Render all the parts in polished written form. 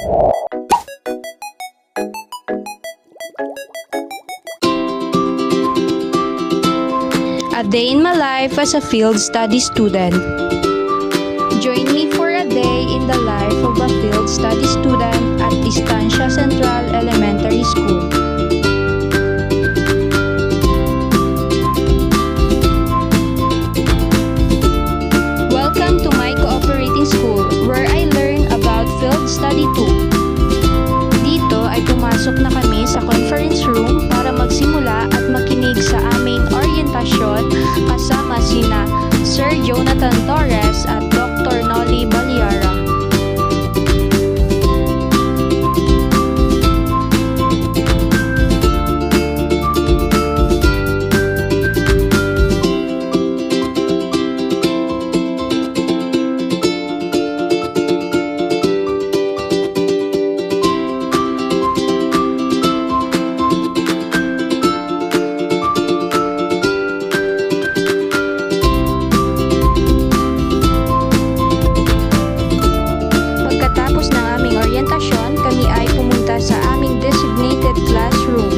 A day in my life as a field study student. Join me for a day in the life of a field study student at Estancia Central Elementary School. Welcome to my cooperating school where I learn about field study too. Dito ay pumasok na kami sa conference room para magsimula at makinig sa aming orientasyon kasama sina Sir Jonathan Torres at Dr. Nolly Baliara. Kami ay pumunta sa aming designated classroom.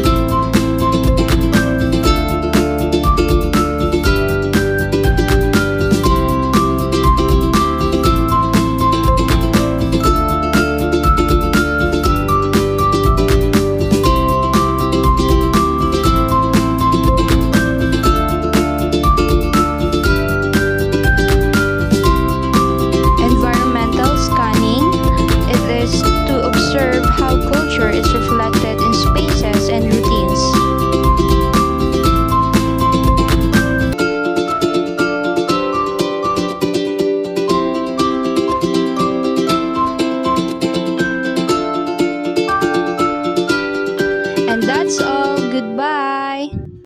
Environmental scanning. It is to observe how culture is reflected in spaces and routines. And that's all. Goodbye.